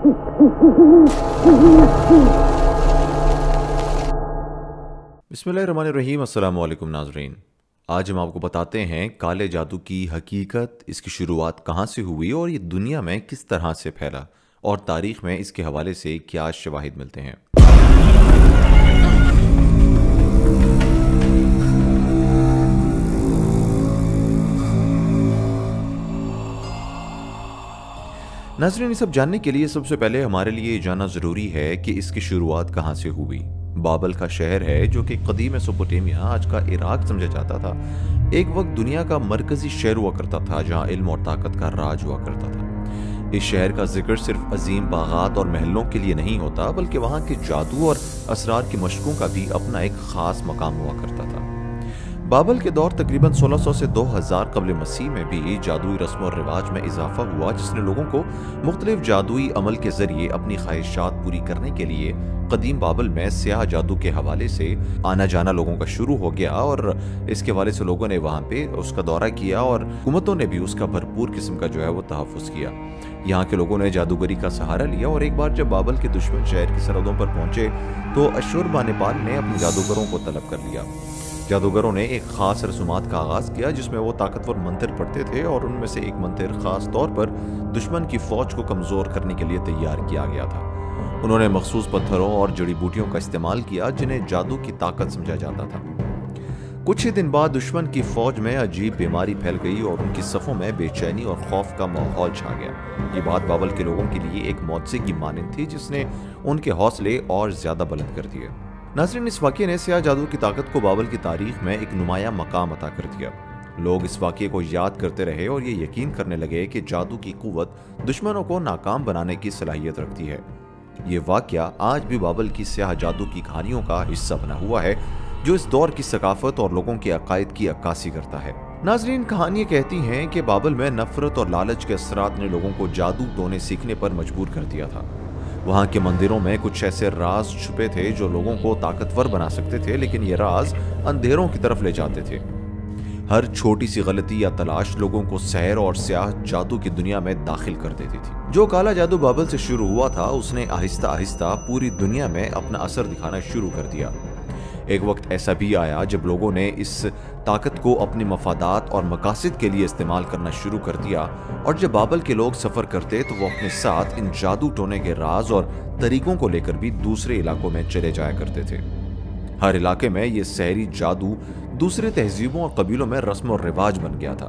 बिस्मिल्लाहिर्रहमानिर्रहीम। अस्सलामु अलैकुम नाज़रीन। आज हम आपको बताते हैं काले जादू की हकीकत, इसकी शुरुआत कहाँ से हुई और ये दुनिया में किस तरह से फैला, और तारीख में इसके हवाले से क्या शवाहिद मिलते हैं। नाज़रीन, ये सब जानने के लिए सबसे पहले हमारे लिए ये जानना ज़रूरी है कि इसकी शुरुआत कहाँ से हुई। बाबल का शहर है जो कि कदीम मेसोपोटामिया, आज का इराक समझा जाता था, एक वक्त दुनिया का मरकजी शहर हुआ करता था जहाँ इल्म और ताकत का राज हुआ करता था। इस शहर का जिक्र सिर्फ अजीम बागात और महलों के लिए नहीं होता, बल्कि वहाँ के जादू और असरार की मशकों का भी अपना एक ख़ास मकाम हुआ करता था। बाबल के दौर तकरीबन 1600 से 2000 कबल मसीह में भी जादुई रस्म और रिवाज में इजाफा हुआ, जिसने लोगों को मुख्तलिफ जादुई अमल के जरिए अपनी ख्वाहिशात पूरी करने के लिए कदीम बाबल में स्याह जादू के हवाले से आना जाना लोगों का शुरू हो गया। और इसके हवाले से लोगों ने वहाँ पे उसका दौरा किया और हुकूमतों ने भी उसका भरपूर किस्म का जो है वो तहफ़्फ़ुज़ किया। यहाँ के लोगों ने जादूगरी का सहारा लिया और एक बार जब बाबल के दुश्मन शहर की सरहदों पर पहुंचे तो अशुरबानेपाल ने अपने जादूगरों को तलब कर लिया। जादूगरों ने एक खास रसूमात का आगाज किया जिसमें वो ताकतवर मंत्र पढ़ते थे, और उनमें से एक मंत्र खास तौर पर दुश्मन की फौज को कमजोर करने के लिए तैयार किया गया था। उन्होंने मखसूस पत्थरों और जड़ी बूटियों का इस्तेमाल किया जिन्हें जादू की ताकत समझा जाता था। कुछ ही दिन बाद दुश्मन की फौज में अजीब बीमारी फैल गई और उनकी सफ़ों में बेचैनी और खौफ का माहौल छा गया। ये बात बाबल के लोगों के लिए एक मौजज़े की मानंद थी जिसने उनके हौसले और ज्यादा बुलंद कर दिए। नाज़रीन, इस वाक़ये ने स्याह जादू की ताकत को बाबल की तारीख में एक नुमाया मकाम अता कर दिया। लोग इस वाक़ये को याद करते रहे और ये यकीन करने लगे कि जादू की कुव्वत दुश्मनों को नाकाम बनाने की सलाहियत रखती है। ये वाक़या आज भी बाबल की स्याह जादू की कहानियों का हिस्सा बना हुआ है, जो इस दौर की सकाफत और लोगों के अकायद की अक्कासी करता है। नाज़रीन, कहानियाँ कहती हैं कि बाबल में नफरत और लालच के असरात ने लोगों को जादू टोने सीखने पर मजबूर कर दिया था। वहाँ के मंदिरों में कुछ ऐसे राज छुपे थे जो लोगों को ताकतवर बना सकते थे, लेकिन ये राज अंधेरों की तरफ ले जाते थे। हर छोटी सी गलती या तलाश लोगों को सहर और स्याह जादू की दुनिया में दाखिल कर देती थी। जो काला जादू बाबल से शुरू हुआ था उसने आहिस्ता आहिस्ता पूरी दुनिया में अपना असर दिखाना शुरू कर दिया। एक वक्त ऐसा भी आया जब लोगों ने इस ताकत को अपने मफादात और मकासद के लिए इस्तेमाल करना शुरू कर दिया, और जब बाबल के लोग सफ़र करते तो वो अपने साथ इन जादू टोने के राज और तरीकों को लेकर भी दूसरे इलाकों में चले जाया करते थे। हर इलाके में ये सहरी जादू दूसरे तहजीबों और कबीलों में रस्म और रिवाज बन गया था।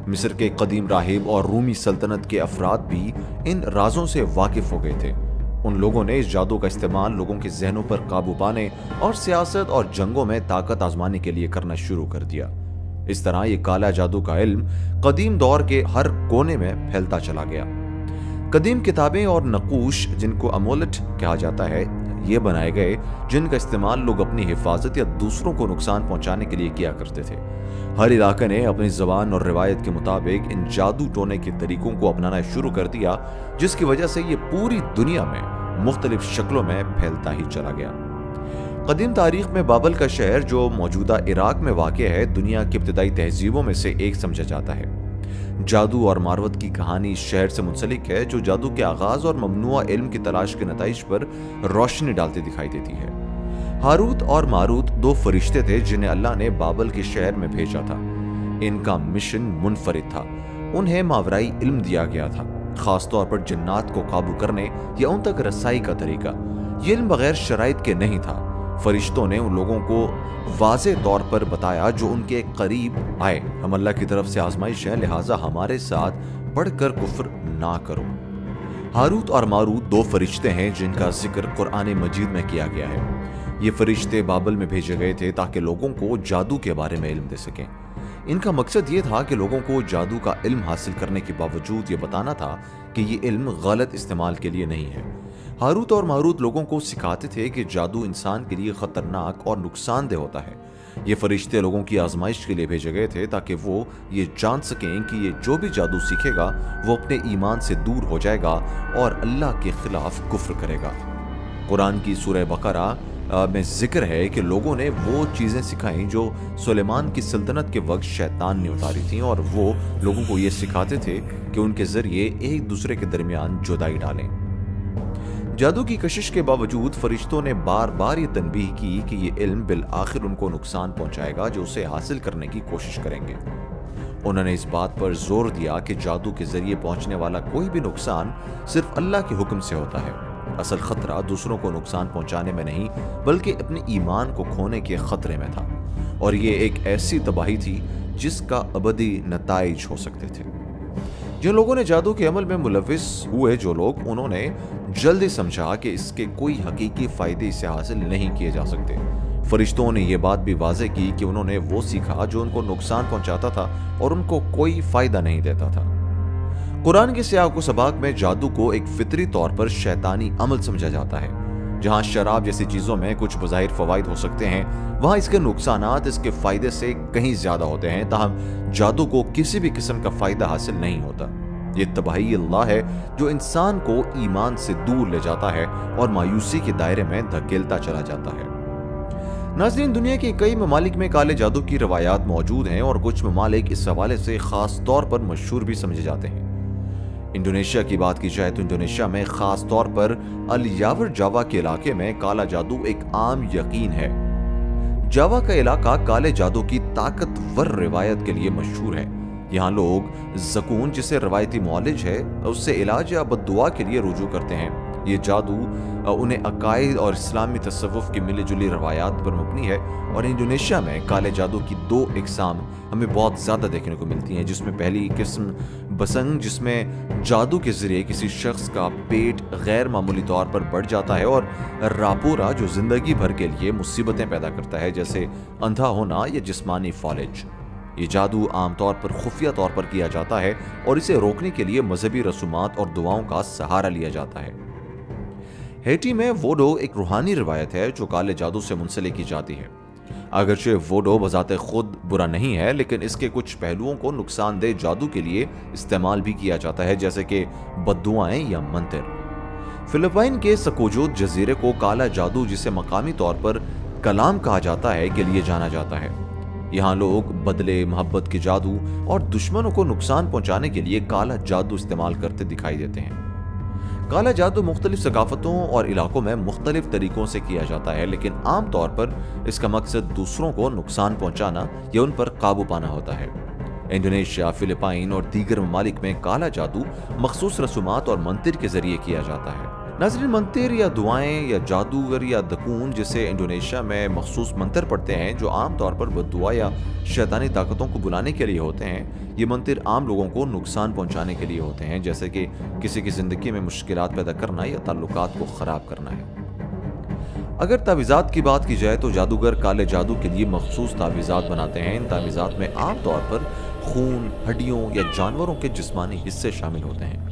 मिस्र के कदीम राहिब और रूमी सल्तनत के अफराद भी इन राजों से वाकिफ हो गए थे। उन लोगों ने इस जादू का इस्तेमाल लोगों के जहनों पर काबू पाने और सियासत और जंगों में ताकत आजमाने के लिए करना शुरू कर दिया। इस तरह ये काला जादू का इल्म कदीम दौर के हर कोने में फैलता चला गया। कदीम किताबें और नकूश, जिनको अमोलट कहा जाता है, ये बनाए गए जिनका इस्तेमाल लोग अपनी हिफाजत या दूसरों को नुकसान पहुंचाने के लिए किया करते थे। हर इलाके ने अपनी ज़बान और रिवायत के मुताबिक इन जादू टोने के तरीकों को अपनाना शुरू कर दिया, जिसकी वजह से ये पूरी दुनिया में मुख्तलिफ शक्लों में फैलता ही चला गया। कदीम तारीख में बाबल का शहर, जो मौजूदा इराक में वाक़ है, दुनिया की इब्तदाई तहजीबों में से एक समझा जाता है। जादू और मारवत की कहानी इस शहर से मुंसलिक है, जो जादू के आगाज और ममनुआ इल्म की तलाश के नताइज पर रोशनी डालती दिखाई देती है। हारूत और मारूत दो फरिश्ते थे जिन्हें अल्लाह ने बाबल के शहर में भेजा था। इनका मिशन मुनफरिद था। उन्हें मावराई इल्म दिया गया था, खास तौर पर जिन्नात को काबू करने या उन तक रसाई का तरीका। ये इल्म बगैर शराइत के नहीं था। फरिश्तों ने उन लोगों को वाज़े तौर पर बताया जो उनके करीब आए, हम अल्लाह की तरफ से आजमाइश है, लिहाजा हमारे साथ बढ़कर कुफ्र ना करो। हारूत और मारूत दो फरिश्ते हैं जिनका जिक्र कुरान मजीद में किया गया है। ये फरिश्ते बाबल में भेजे गए थे ताकि लोगों को जादू के बारे में इल्म दे सकें। इनका मकसद ये था कि लोगों को जादू का इल्म हासिल करने के बावजूद ये बताना था कि ये इल्म गलत इस्तेमाल के लिए नहीं है। हारूत और मारूत लोगों को सिखाते थे कि जादू इंसान के लिए खतरनाक और नुकसानदेह होता है। ये फरिश्ते लोगों की आजमाइश के लिए भेजे गए थे ताकि वो ये जान सकें कि ये जो भी जादू सीखेगा वो अपने ईमान से दूर हो जाएगा और अल्लाह के खिलाफ कुफ्र करेगा। कुरान की सूरह बकरा में जिक्र है कि लोगों ने वो चीज़ें सिखाई जो सुलेमान की सल्तनत के वक्त शैतान ने उतारी थी, और वो लोगों को ये सिखाते थे कि उनके ज़रिए एक दूसरे के दरमियान जुदाई डालें। جادو کی کشش کے باوجود فرشتوں نے بار بار یہ تنبیہ کی کہ یہ علم بالآخر ان کو نقصان پہنچائے گا جو اسے حاصل کرنے کی کوشش کریں گے۔ انہوں نے اس بات پر زور دیا کہ جادو کے ذریعے پہنچنے والا کوئی بھی نقصان صرف اللہ کے حکم سے ہوتا ہے۔ اصل خطرہ دوسروں کو نقصان پہنچانے میں نہیں بلکہ اپنے ایمان کو کھونے کے خطرے میں تھا، اور یہ ایک ایسی تباہی تھی جس کا ابدی نتائج ہو سکتے تھے۔ جن لوگوں نے جادو کے عمل میں ملوث ہوئے انہوں نے جلدی سمجھا کہ اس کے کوئی حقیقی فائدے اسے حاصل نہیں کیے جا سکتے۔ فرشتوں نے یہ بات بھی واضح کی کہ انہوں نے وہ سیکھا جو ان کو نقصان پہنچاتا تھا اور ان کو کوئی فائدہ نہیں دیتا تھا۔ قرآن کے سیاق و سباق میں جادو کو ایک فطری طور پر شیطانی عمل سمجھا جاتا ہے۔ جہاں شراب جیسی چیزوں میں کچھ بظاہر فوائد ہو سکتے ہیں، وہاں اس کے نقصانات اس کے فائدے سے کہیں زیادہ ہوتے ہیں، تاہم جادو کو کسی بھی قسم کا فائدہ حاصل نہیں ہوتا۔ یہ تباہی اللہ ہے جو انسان کو ایمان سے دور لے جاتا ہے اور مایوسی کے دائرے میں دھکیلتا چلا جاتا ہے۔ ناظرین، دنیا کے کئی ممالک میں کالے جادو کی روایات موجود ہیں اور کچھ ممالک اس حوالے سے خاص طور پر مشہور بھی سمجھے جاتے ہیں۔ انڈونیشیا کی بات کی جائے تو انڈونیشیا میں خاص طور پر الیاور جاوا کے علاقے میں کالا جادو ایک عام یقین ہے۔ جاوا کا علاقہ کالے جادو کی طاقتور روایت کے لیے مشہور ہے۔ یہاں لوگ زکون، جسے روایتی معالج ہے، اس سے علاج یا بد دعا کے لیے رجوع کرتے ہیں۔ یہ جادو انہیں عقائد اور اسلامی تصوف کی ملی جلی روایات پر مبنی ہے، اور انڈونیشیا میں کالے جادو کی دو اقسام ہمیں بہت زیادہ دیکھنے کو ملتی ہیں، جس میں پہلی قسم بسنگ، جس میں جادو کے ذریعے کسی شخص کا پیٹ غیر معمولی طور پر بڑھ جاتا ہے، اور راپورا، جو زندگی بھر کے لیے مصیبتیں پیدا کرتا ہے جیسے اندھا ہونا یا جسمانی فالج۔ یہ جادو عام طور پر خفیہ طور پر کیا جاتا ہے اور اسے روکنے کے لیے مذہبی رسومات اور دعاؤں کا سہارا لیا جاتا ہے۔ ہیٹی میں ووڈو ایک روحانی روایت ہے جو کالے جادو سے منسلک کی جاتی ہے۔ اگرچہ ووڈو بذات خود برا نہیں ہے، لیکن اس کے کچھ پہلوؤں کو نقصان دہ جادو کے لیے استعمال بھی کیا جاتا ہے، جیسے کہ بد دعائیں یا منتر۔ فلپائن کے سکوجوت جزیرے کو کالا جادو، جسے مقامی طور پر کلام کہا جاتا ہے، کے لیے جانا جاتا ہے۔ یہاں لوگ بدلے، محبت کے جادو اور دشمنوں کو نقصان پہنچانے کے لیے کالا جادو استعمال کرتے دکھائی دیتے ہیں۔ کالا جادو مختلف ثقافتوں اور علاقوں میں مختلف طریقوں سے کیا جاتا ہے، لیکن عام طور پر اس کا مقصد دوسروں کو نقصان پہنچانا یا ان پر قابو پانا ہوتا ہے۔ انڈونیشیا، فلپائن اور دیگر ممالک میں کالا جادو مخصوص رسومات اور منتر کے ذریعے کیا جاتا ہے۔ ناظرین، منتر یا دعائیں یا جادوگر یا دکون، جسے انڈونیشیا میں مخصوص منتر پڑھتے ہیں جو عام طور پر بد دعا یا شیطانی طاقتوں کو بلانے کے لیے ہوتے ہیں۔ یہ منتر عام لوگوں کو نقصان پہنچانے کے لیے ہوتے ہیں، جیسے کہ کسی کی زندگی میں مشکلات پیدا کرنا یا تعلقات کو خراب کرنا ہے۔ اگر تعویذات کی بات کی جائے تو جادوگر کالے جادو کے لیے مخصوص تعویذات بناتے ہیں۔ ان تعویذات میں عام طور پر خون، ہڈیوں یا جانوروں کے جسمانی حصے شامل ہوتے ہیں۔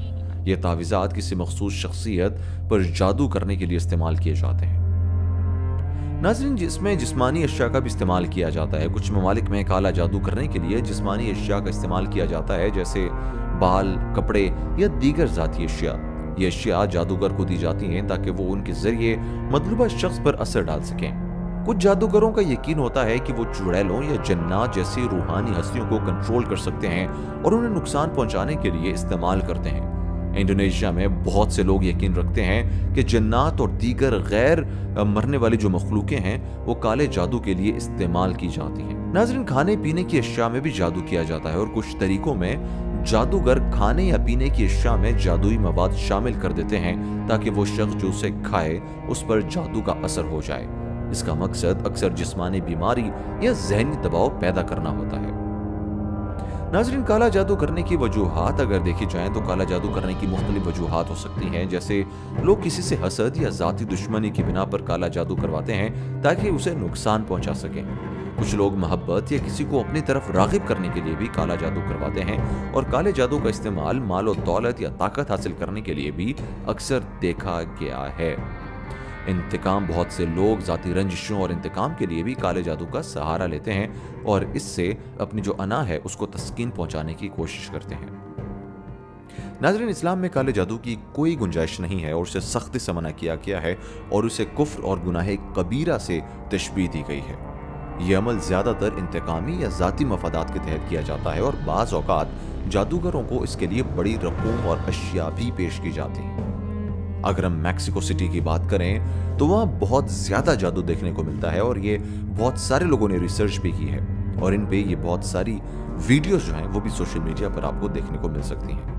یہ تعویذات کسی مخصوص شخصیت پر جادو کرنے کے لیے استعمال کیے جاتے ہیں۔ ناظرین، جس میں جسمانی اشیاء کا بھی استعمال کیا جاتا ہے۔ کچھ ممالک میں کالا جادو کرنے کے لیے جسمانی اشیاء کا استعمال کیا جاتا ہے، جیسے بال، کپڑے یا دیگر ذاتی اشیاء۔ یہ اشیاء جادوگر کو دی جاتی ہیں تاکہ وہ ان کے ذریعے مطلوبہ شخص پر اثر ڈال سکیں۔ کچھ جادوگروں کا یقین ہوتا ہے کہ وہ چڑیلوں یا جنات جیسی روحانی ہستیوں کو کنٹرول کر سکتے ہیں اور انہیں نقصان پہنچانے کے لیے استعمال کرتے ہیں۔ انڈونیشیا میں بہت سے لوگ یقین رکھتے ہیں کہ جنات اور دیگر غیر مرنے والی جو مخلوقیں ہیں وہ کالے جادو کے لیے استعمال کی جاتی ہیں۔ ناظرین، کھانے پینے کی اشیاء میں بھی جادو کیا جاتا ہے، اور کچھ طریقوں میں جادوگر کھانے یا پینے کی اشیاء میں جادوئی مواد شامل کر دیتے ہیں تاکہ وہ شخص جو اسے کھائے اس پر جادو کا اثر ہو جائے۔ اس کا مقصد اکثر جسمانی بیماری یا ذہنی دباؤ پیدا کرنا ہوتا ہے۔ ناظرین، کالا جادو کرنے کی وجوہات اگر دیکھی جائیں تو کالا جادو کرنے کی مختلف وجوہات ہو سکتی ہیں، جیسے لوگ کسی سے حسد یا ذاتی دشمنی کی بنا پر کالا جادو کرواتے ہیں تاکہ اسے نقصان پہنچا سکیں۔ کچھ لوگ محبت یا کسی کو اپنی طرف راغب کرنے کے لیے بھی کالا جادو کرواتے ہیں، اور کالے جادو کا استعمال مال و دولت یا طاقت حاصل کرنے کے لیے بھی اکثر دیکھا گیا ہے۔ انتقام، بہت سے لوگ ذاتی رنجشوں اور انتقام کے لیے بھی کالے جادو کا سہارا لیتے ہیں اور اس سے اپنی جو انا ہے اس کو تسکین پہنچانے کی کوشش کرتے ہیں۔ ناظرین، اسلام میں کالے جادو کی کوئی گنجائش نہیں ہے اور اسے سختی سے منع کیا گیا ہے اور اسے کفر اور گناہ کبیرہ سے تشبیہ دی گئی ہے۔ یہ عمل زیادہ تر انتقامی یا ذاتی مفادات کے تحت کیا جاتا ہے اور بعض اوقات جادوگروں کو اس کے لیے بڑی رقوم اور اشیاء بھی پیش کی جاتی ہیں۔ अगर हम मैक्सिको सिटी की बात करें तो वहाँ बहुत ज़्यादा जादू देखने को मिलता है और ये बहुत सारे लोगों ने रिसर्च भी की है और इन पे ये बहुत सारी वीडियोस जो हैं वो भी सोशल मीडिया पर आपको देखने को मिल सकती हैं।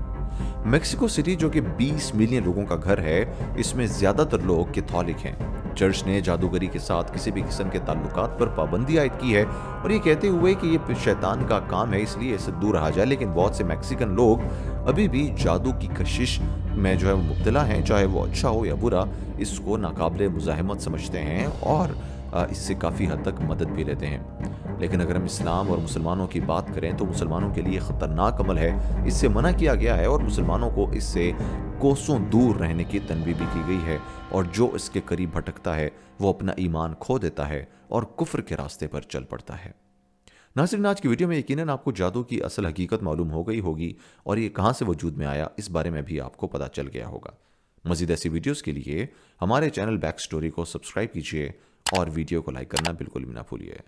मेक्सिको सिटी जो कि 20 मिलियन लोगों का घर है, इसमें ज़्यादातर लोग कैथोलिक हैं। चर्च ने जादूगरी के साथ किसी भी किस्म के ताल्लुकात पर पाबंदी आयद की है और ये कहते हुए कि ये शैतान का काम है, इसलिए इससे दूर रहा जाए। लेकिन बहुत से मैक्सिकन लोग अभी भी जादू की कशिश में जो है वो मुब्तला हैं, चाहे वो अच्छा हो या बुरा, इसको नाकाबिले मुज़ाहमत समझते हैं और इससे काफ़ी हद तक मदद भी लेते हैं। लेकिन अगर हम इस्लाम और मुसलमानों की बात करें तो मुसलमानों के लिए ख़तरनाक अमल है, इससे मना किया गया है और मुसलमानों को इससे कोसों दूर रहने की तनबीह भी की गई है और जो इसके करीब भटकता है वो अपना ईमान खो देता है और कुफ्र के रास्ते पर चल पड़ता है। नाज़रीन, आज की वीडियो में यकीनन आपको जादू की असल हकीकत मालूम हो गई होगी और ये कहाँ से वजूद में आया इस बारे में भी आपको पता चल गया होगा। मज़ीद ऐसी वीडियोज़ के लिए हमारे चैनल बैक स्टोरी को सब्सक्राइब कीजिए और वीडियो को लाइक करना बिल्कुल भी ना भूलिए।